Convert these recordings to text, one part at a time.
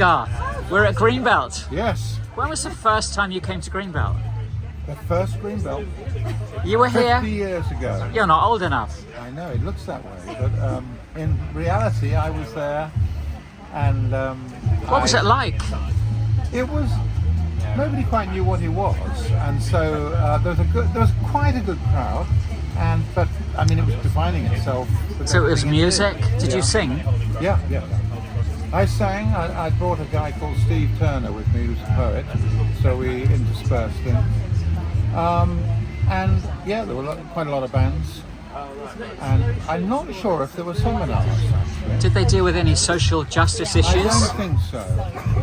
Garth. We're at Greenbelt. Yes, When was the first time you came to Greenbelt? the first Greenbelt, You were 50 here? years ago. You're not old enough. I know, it looks that way, but in reality I was there, and What was it like? It was, nobody quite knew what it was, and so there was quite a good crowd, but I mean it was defining itself. with So it was everything music? Did Yeah. you sing? Yeah. I sang. I brought a guy called Steve Turner with me, who's a poet, so we interspersed him. And yeah, there were quite a lot of bands, and I'm not sure if there were seminars. Actually. Did they deal with any social justice I issues? don't think so.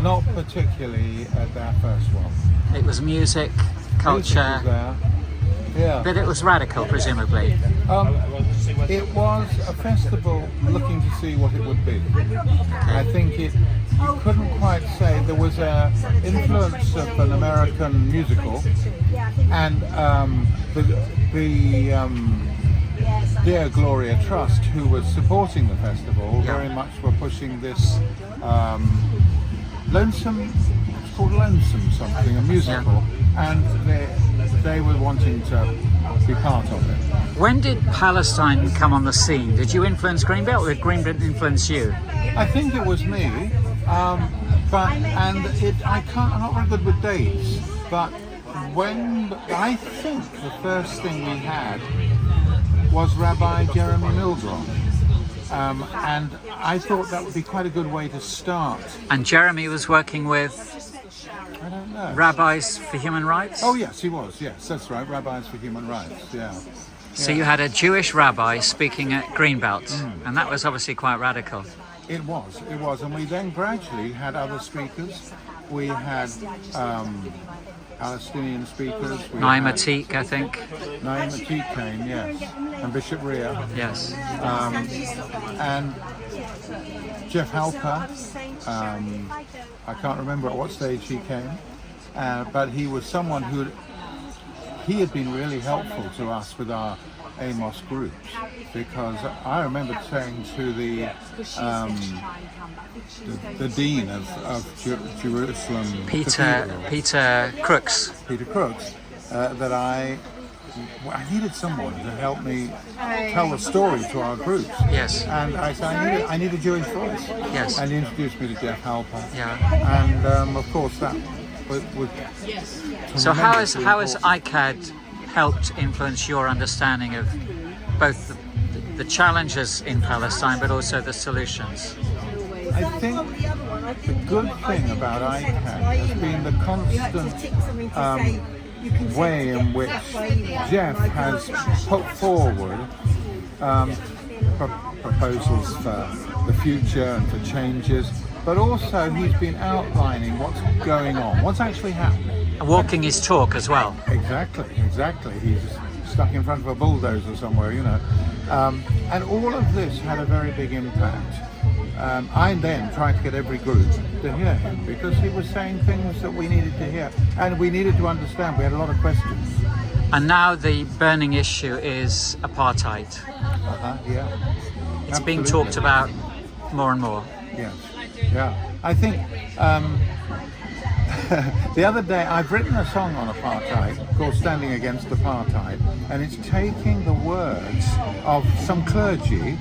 Not particularly at that first one. It was music, Music culture, was there. Yeah. but it was radical, presumably. It was a festival looking to see what it would be. I think you couldn't quite say. There was an influence of an American musical, and the Dear Gloria Trust, who was supporting the festival, very much were pushing this Lonesome, it's called Lonesome something, a musical, and they were wanting to be part of it. When did Palestine come on the scene? Did you influence Greenbelt, or did Greenbelt influence you? I think it was me, I'm not very good with dates, but I think the first thing we had was Rabbi Jeremy Milgrom, and I thought that would be quite a good way to start. And Jeremy was working with I don't know. Rabbis for Human Rights? Oh yes, he was. Yes, that's right. Rabbis for Human Rights. Yeah. So you had a Jewish rabbi speaking at Greenbelt, and that was obviously quite radical. It was, and we then gradually had other speakers. We had Palestinian speakers. Naima Teak, I think. Naima Teak came, yes, and Bishop Rhea, Yes. and Jeff Halper. I can't remember at what stage he came, but he was someone he had been really helpful to us with our Amos groups, because I remember saying to the dean of Jerusalem, Peter Crooks. that I needed someone to help me tell the story to our groups. Yes. And I said, I need a Jewish voice. Yes. And he introduced me to Jeff Halper. Yeah. And of course that was So how has tremendously ICAHD helped influence your understanding of both the challenges in Palestine, but also the solutions? I think the good thing about ICAHD has been the constant way in which Jeff has put forward proposals for the future and for changes, but also he's been outlining what's going on, what's actually happening. Walking his talk as well. Exactly. He's stuck in front of a bulldozer somewhere, and all of this had a very big impact. I then tried to get every group to hear him, because he was saying things that we needed to hear and we needed to understand. We had a lot of questions. And now the burning issue is apartheid. Yeah. It's being Absolutely. talked about more and more. Yes. Yeah. I think the other day I've written a song on apartheid called Standing Against Apartheid, and it's taking the words of some clergy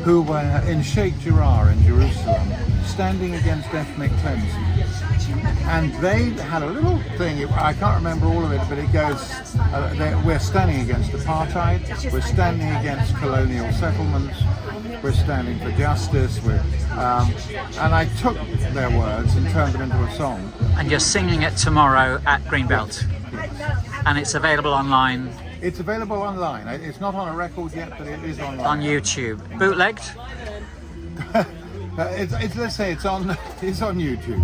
who were in Sheikh Jarrah in Jerusalem standing against ethnic cleansing. And they had a little thing, I can't remember all of it, but it goes, we're standing against apartheid, we're standing against colonial settlements, we're standing for justice, and I took their words and turned them into a song. And you're singing it tomorrow at Greenbelt. And it's available online. It's available online. It's not on a record yet, but it is online. On YouTube. Bootlegged? Let's say it's on YouTube.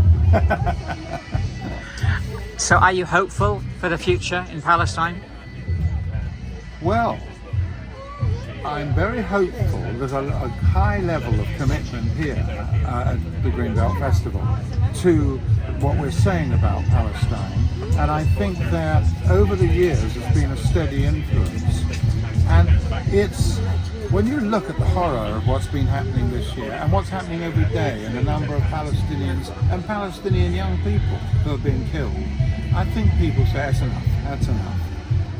So are you hopeful for the future in Palestine? Well, I'm very hopeful. There's a high level of commitment here at the Greenbelt Festival to what we're saying about Palestine, and I think there over the years has been a steady influence, and it's when you look at the horror of what's been happening this year and what's happening every day, and the number of Palestinians and Palestinian young people who are being killed, I think people say that's enough.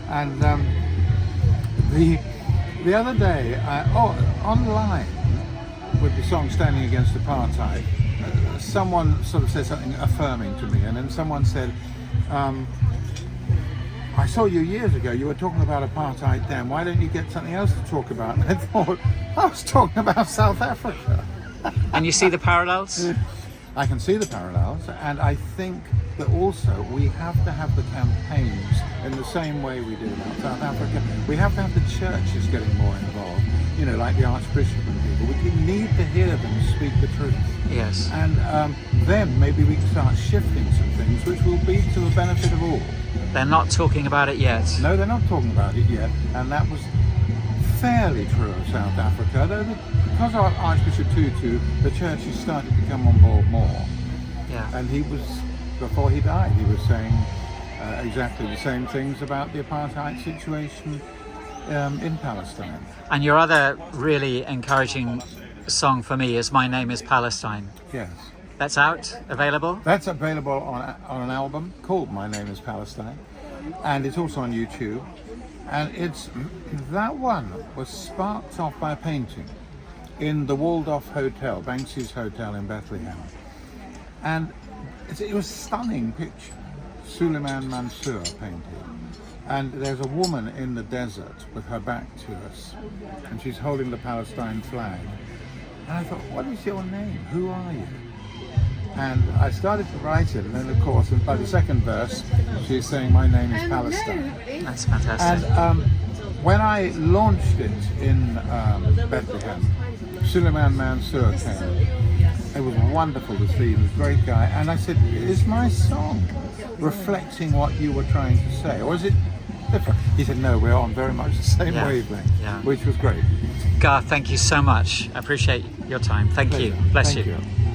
And the other day, online with the song "Standing Against Apartheid," someone sort of said something affirming to me, and then someone said, I saw you years ago, you were talking about apartheid then, why don't you get something else to talk about? And I thought, I was talking about South Africa. And you see the parallels? I can see the parallels, and I think that also we have to have the campaigns in the same way we did about South Africa. We have to have the churches getting more involved, you know, like the Archbishop and people. We need to hear them speak the truth. Yes. And then maybe we can start shifting some things which will be to the benefit of all. They're not talking about it yet. No, they're not talking about it yet, and that was fairly true of South Africa. Though because of Archbishop Tutu, the churches started to come on board more. Yeah. And he was, before he died, he was saying exactly the same things about the apartheid situation in Palestine. And your other really encouraging song for me is "My Name is Palestine." Yes. That's out, available? That's available on an album called "My Name is Palestine," and it's also on YouTube. And that one was sparked off by a painting in the Waldorf Hotel, Banksy's hotel in Bethlehem. And it was a stunning picture, Suleiman Mansour painted. And there's a woman in the desert with her back to us, and she's holding the Palestine flag. And I thought, what is your name? Who are you? And I started to write it, and then of course, by the second verse, she's saying, "My name is Palestine." That's fantastic. And when I launched it in Bethlehem, Suleiman Mansour came. It was wonderful to see. He was a great guy. And I said, "Is my song reflecting what you were trying to say, or is it different?" He said, "No, we're on very much the same wavelength," which was great. Garth, thank you so much. I appreciate your time. Thank you. Bless Thank you. you.